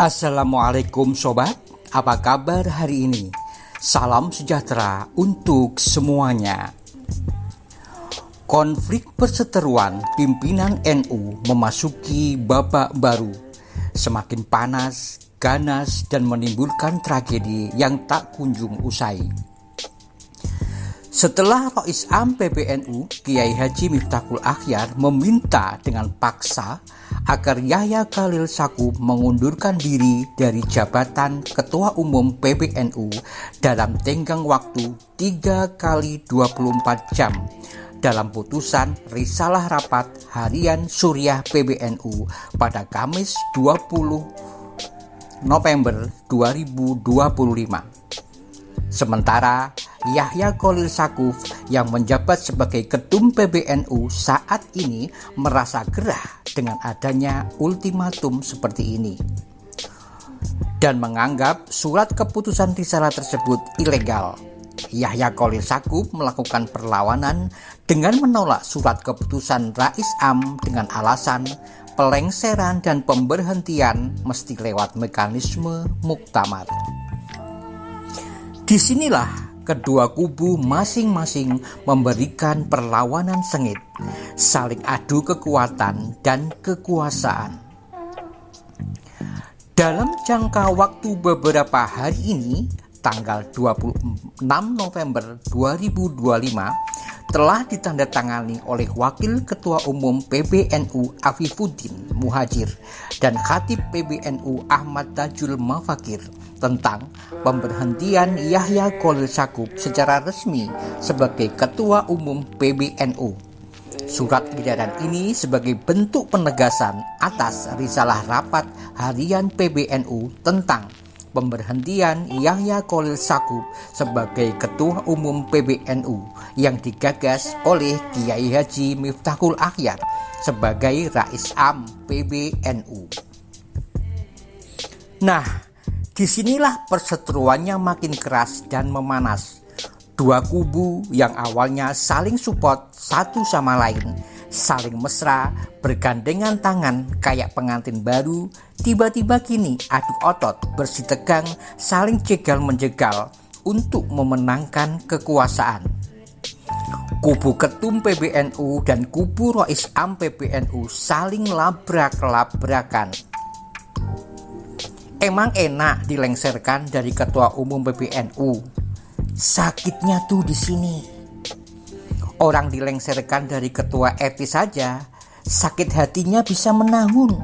Assalamualaikum sobat, apa kabar hari ini? Salam sejahtera untuk semuanya. Konflik perseteruan pimpinan NU memasuki babak baru, semakin panas, ganas dan menimbulkan tragedi yang tak kunjung usai. Setelah Rois Am PBNU, Kiai Haji Miftahul Akhyar meminta dengan paksa agar Yahya Khalil Stakuf mengundurkan diri dari jabatan Ketua Umum PBNU dalam tenggang waktu 3 kali 24 jam dalam putusan Risalah Rapat Harian Suriah PBNU pada Kamis 20 November 2025. Sementara Yahya Khalil Stakuf yang menjabat sebagai Ketum PBNU saat ini merasa gerah dengan adanya ultimatum seperti ini dan menganggap surat keputusan risalah tersebut ilegal. Yahya Khalil Stakuf melakukan perlawanan dengan menolak surat keputusan Rais Am dengan alasan pelengseran dan pemberhentian mesti lewat mekanisme muktamar. Disinilah kedua kubu masing-masing memberikan perlawanan sengit, saling adu kekuatan dan kekuasaan. Dalam jangka waktu beberapa hari ini, tanggal 26 November 2025, telah ditandatangani oleh Wakil Ketua Umum PBNU Afifuddin Muhajir dan Khatib PBNU Ahmad Tajul Mafakir tentang pemberhentian Yahya Khalil Stakuf secara resmi sebagai Ketua Umum PBNU. Surat edaran ini sebagai bentuk penegasan atas Risalah Rapat Harian PBNU tentang pemberhentian Yahya Khalil Stakuf sebagai Ketua Umum PBNU yang digagas oleh Kiai Haji Miftahul Akhyar sebagai Rais Am PBNU. Nah, disinilah perseteruannya makin keras dan memanas. Dua kubu yang awalnya saling support satu sama lain, saling mesra, bergandengan tangan kayak pengantin baru, tiba-tiba kini adu otot, bersitegang, saling jegal-menjegal untuk memenangkan kekuasaan. Kubu Ketum PBNU dan kubu Rois Am PBNU saling labrak-labrakan. Emang enak dilengserkan dari Ketua Umum PBNU. Sakitnya tuh di sini. Orang dilengserkan dari Ketua RT saja, sakit hatinya bisa menahun.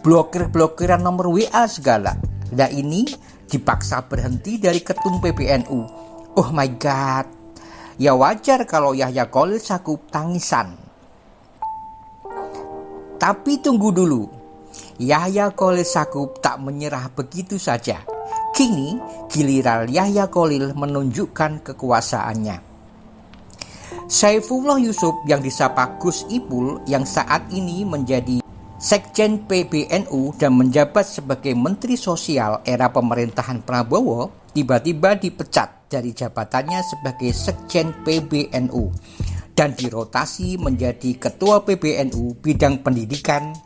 Blokir-blokiran nomor WA segala. Nah ini dipaksa berhenti dari Ketum PBNU. Oh my god. Ya wajar kalau Yahya Khalil Stakuf tangisan. Tapi tunggu dulu. Yahya Khalil Stakuf tak menyerah begitu saja. Kini giliran Yahya Khalil menunjukkan kekuasaannya. Saifullah Yusuf yang disapa Gus Ipul yang saat ini menjadi Sekjen PBNU dan menjabat sebagai Menteri Sosial era pemerintahan Prabowo tiba-tiba dipecat dari jabatannya sebagai Sekjen PBNU dan dirotasi menjadi Ketua PBNU bidang pendidikan,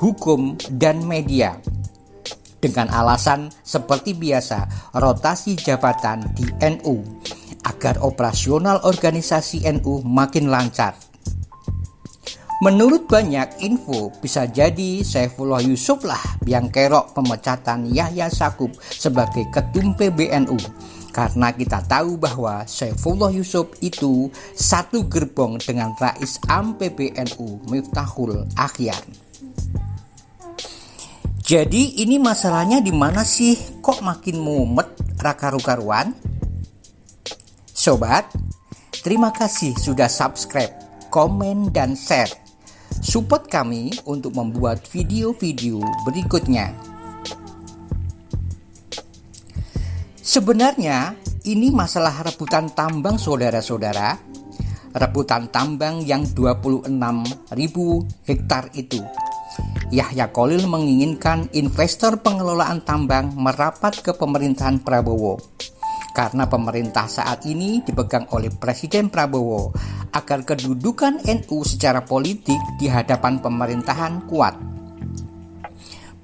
hukum, dan media dengan alasan seperti biasa rotasi jabatan di NU agar operasional organisasi NU makin lancar. Menurut banyak info bisa jadi Saifullah Yusuf lah yang kerok pemecatan Yahya Stakuf sebagai Ketum PBNU karena kita tahu bahwa Saifullah Yusuf itu satu gerbong dengan Rais Am PBNU Miftahul Akhyar. Jadi ini masalahnya di mana sih? Kok makin mumet raka-rukaruan? Sobat, terima kasih sudah subscribe, komen, dan share. Support kami untuk membuat video-video berikutnya. Sebenarnya ini masalah rebutan tambang saudara-saudara. Rebutan tambang yang 26.000 hektar itu. Yahya Khalil menginginkan investor pengelolaan tambang merapat ke pemerintahan Prabowo karena pemerintah saat ini dipegang oleh Presiden Prabowo agar kedudukan NU secara politik di hadapan pemerintahan kuat.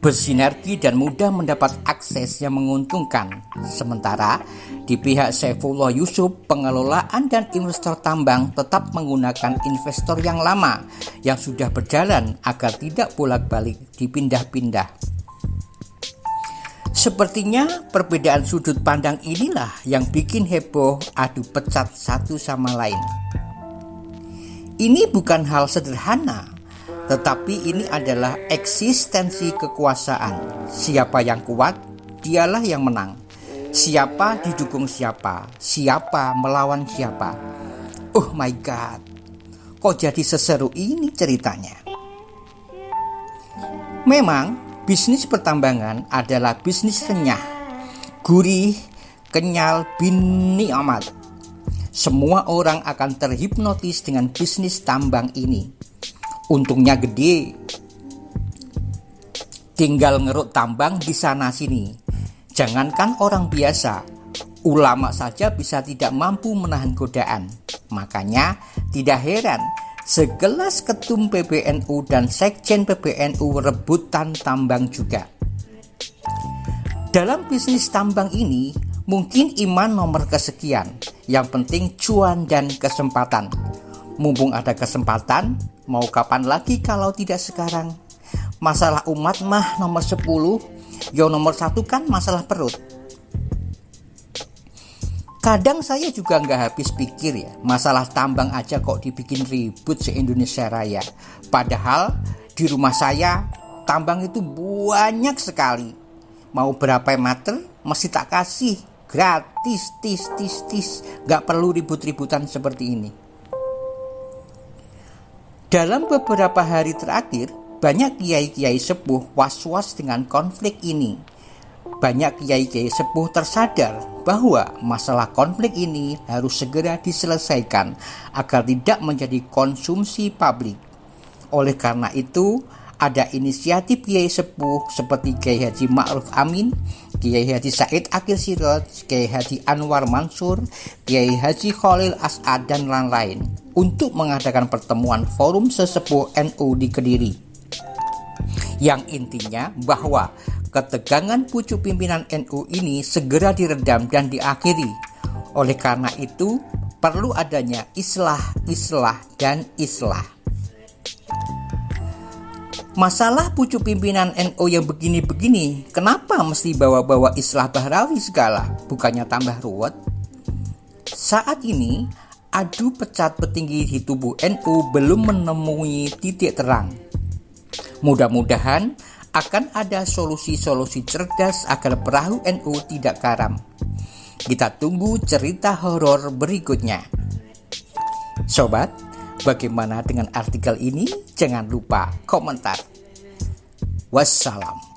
bersinergi dan mudah mendapat akses yang menguntungkan. Sementara di pihak Saifullah Yusuf, pengelolaan dan investor tambang tetap menggunakan investor yang lama yang sudah berjalan agar tidak bolak-balik dipindah-pindah. Sepertinya perbedaan sudut pandang inilah yang bikin heboh adu pecat satu sama lain. Ini bukan hal sederhana, tetapi ini adalah eksistensi kekuasaan. Siapa yang kuat, dialah yang menang. Siapa didukung siapa, siapa melawan siapa. Oh my God, kok jadi seseru ini ceritanya? Memang, bisnis pertambangan adalah bisnis renyah, gurih, kenyal, bini amat. Semua orang akan terhipnotis dengan bisnis tambang ini. Untungnya gede, tinggal ngeruk tambang di sana sini. Jangankan orang biasa, ulama saja bisa tidak mampu menahan godaan. Makanya tidak heran segelas ketum PBNU dan sekjen PBNU rebutan tambang juga. Dalam bisnis tambang ini mungkin iman nomor kesekian, yang penting cuan dan kesempatan. Mumpung ada kesempatan, mau kapan lagi kalau tidak sekarang? Masalah umat mah nomor 10, yang nomor 1 kan masalah perut. Kadang saya juga nggak habis pikir ya, masalah tambang aja kok dibikin ribut se-Indonesia Raya. Padahal di rumah saya tambang itu banyak sekali. Mau berapa meter mesti tak kasih, gratis, tis. Nggak perlu ribut-ributan seperti ini. Dalam beberapa hari terakhir, banyak kiai-kiai sepuh was-was dengan konflik ini. Banyak kiai-kiai sepuh tersadar bahwa masalah konflik ini harus segera diselesaikan agar tidak menjadi konsumsi publik. Oleh karena itu, ada inisiatif kiai sepuh seperti Kiai Haji Ma'ruf Amin, Kiai Haji Said Akil Siraj, Kiai Haji Anwar Mansur, Kiai Haji Khalil As'ad dan lain-lain untuk mengadakan pertemuan forum sesepuh NU di Kediri. Yang intinya bahwa ketegangan pucuk pimpinan NU ini segera diredam dan diakhiri. Oleh karena itu, perlu adanya islah, dan islah. Masalah pucuk pimpinan NU yang begini-begini, kenapa mesti bawa-bawa islah Bahrawi segala? Bukannya tambah ruwet? Saat ini, adu pecat petinggi di tubuh NU belum menemui titik terang. Mudah-mudahan akan ada solusi-solusi cerdas agar perahu NU tidak karam. Kita tunggu cerita horor berikutnya. Sobat, bagaimana dengan artikel ini? Jangan lupa komentar. Wassalam.